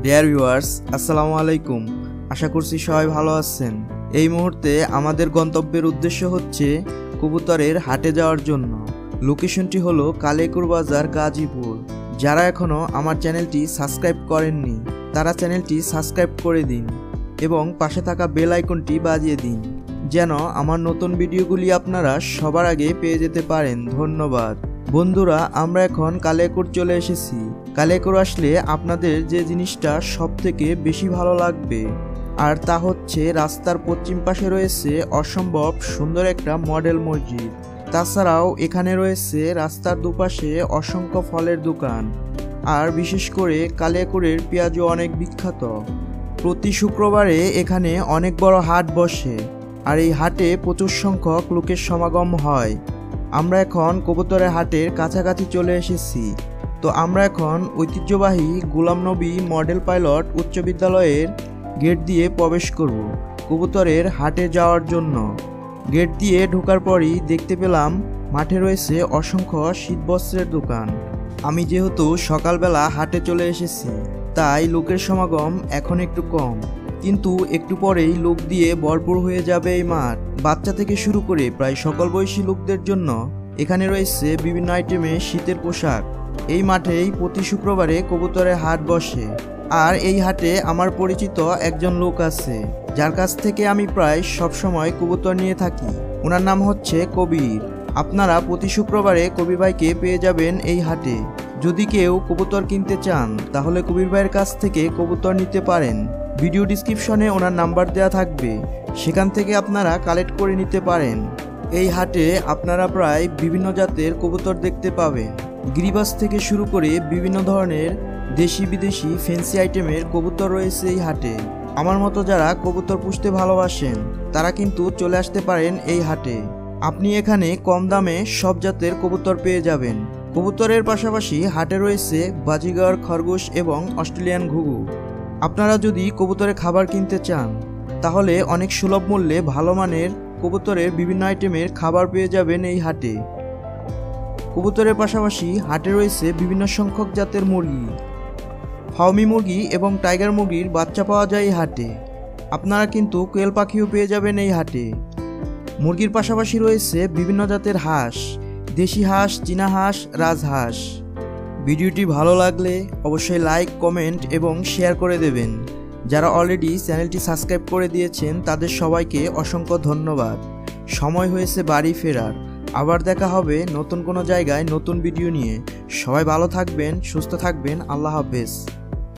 Dear viewers, আসসালামু আলাইকুম। আশা করছি সবাই ভালো আছেন। এই মুহূর্তে আমাদের গন্তব্যের উদ্দেশ্য হচ্ছে কবুতরের হাটে যাওয়ার জন্য। লোকেশনটি হলো কালেকুর বাজার, গাজীপুর। যারা এখনও আমার চ্যানেলটি সাবস্ক্রাইব করেননি তারা চ্যানেলটি সাবস্ক্রাইব করে দিন এবং পাশে থাকা বেল আইকনটি বাজিয়ে দিন যেন আমার নতুন ভিডিওগুলি আপনারা সবার আগে পেয়ে যেতে পারেন। ধন্যবাদ। বন্ধুরা, আমরা এখন কালেকুর চলে এসেছি। কালেকুর আসলে আপনাদের যে জিনিসটা সবথেকে বেশি ভালো লাগবে আর তা হচ্ছে রাস্তার পশ্চিম পাশে রয়েছে অসম্ভব সুন্দর একটা মডেল মসজিদ। তাছাড়াও এখানে রয়েছে রাস্তার দুপাশে অসংখ্য ফলের দোকান। আর বিশেষ করে কালেকুরের পেঁয়াজও অনেক বিখ্যাত। প্রতি শুক্রবারে এখানে অনেক বড় হাট বসে আর এই হাটে প্রচুর সংখ্যক লোকের সমাগম হয়। আমরা এখন কবুতরের হাটের কাছাকাছি চলে এসেছি। তো আমরা এখন ঐতিহ্যবাহী গোলাম নবী মডেল পাইলট উচ্চ বিদ্যালয়ের গেট দিয়ে প্রবেশ করব কবুতরের হাটে যাওয়ার জন্য। গেট দিয়ে ঢোকার পরই দেখতে পেলাম মাঠে রয়েছে অসংখ্য শীতবস্ত্রের দোকান। আমি যেহেতু সকালবেলা হাটে চলে এসেছি তাই লোকের সমাগম এখন একটু কম, কিন্তু একটু পরেই লোক দিয়ে ভরপুর হয়ে যাবে এই মাঠ। বাচ্চা থেকে শুরু করে প্রায় সকল বয়সী লোকদের জন্য এখানে রয়েছে বিভিন্ন আইটেমের শীতের পোশাক। এই মাঠেই প্রতি শুক্রবারে কবুতরের হাট বসে আর এই হাটে আমার পরিচিত একজন লোক আছে যার কাছ থেকে আমি প্রায় সবসময় কবুতর নিয়ে থাকি। ওনার নাম হচ্ছে কবির। আপনারা প্রতি শুক্রবারে কবির ভাইকে পেয়ে যাবেন এই হাটে। যদি কেউ কবুতর কিনতে চান তাহলে কবির ভাইয়ের কাছ থেকে কবুতর নিতে পারেন। ভিডিও ডিসক্রিপশনে ওনার নাম্বার দেওয়া থাকবে, সেখান থেকে আপনারা কালেক্ট করে নিতে পারেন। এই হাটে আপনারা প্রায় বিভিন্ন জাতের কবুতর দেখতে পাবেন। গিরিবাজ থেকে শুরু করে বিভিন্ন ধরনের দেশি বিদেশি ফ্যান্সি আইটেমের কবুতর রয়েছে এই হাটে। আমার মতো যারা কবুতর পুষতে ভালোবাসেন তারা কিন্তু চলে আসতে পারেন এই হাটে। আপনি এখানে কম দামে সব জাতের কবুতর পেয়ে যাবেন। কবুতরের পাশাপাশি হাটে রয়েছে বাজিগর, খরগোশ এবং অস্ট্রেলিয়ান ঘুঘু। আপনারা যদি কবুতরের খাবার কিনতে চান তাহলে অনেক সুলভ মূল্যে ভালো মানের কবুতরের বিভিন্ন আইটেমের খাবার পেয়ে যাবেন এই হাটে। কবুতরের পাশাপাশি হাটে রয়েছে বিভিন্ন সংখ্যক জাতের মুরগি, ফার্মি মুরগি এবং টাইগার মুরগির বাচ্চা পাওয়া যায় এই হাটে। আপনারা কিন্তু কোয়েল পাখিও পেয়ে যাবেন এই হাটে। মুরগির পাশাপাশি রয়েছে বিভিন্ন জাতের হাঁস, দেশি হাঁস, চীনা হাঁস, রাজহাঁস। ভিডিওটি ভালো লাগলে অবশ্যই লাইক, কমেন্ট এবং শেয়ার করে দেবেন। যারা অলরেডি চ্যানেলটি সাবস্ক্রাইব করে দিয়েছেন তাদের সবাইকে অসংখ্য ধন্যবাদ। সময় হয়েছে বাড়ি ফেরার। আবার দেখা হবে নতুন কোনো জায়গায় নতুন ভিডিও নিয়ে। সবাই ভালো থাকবেন, সুস্থ থাকবেন। আল্লাহ হাফেজ।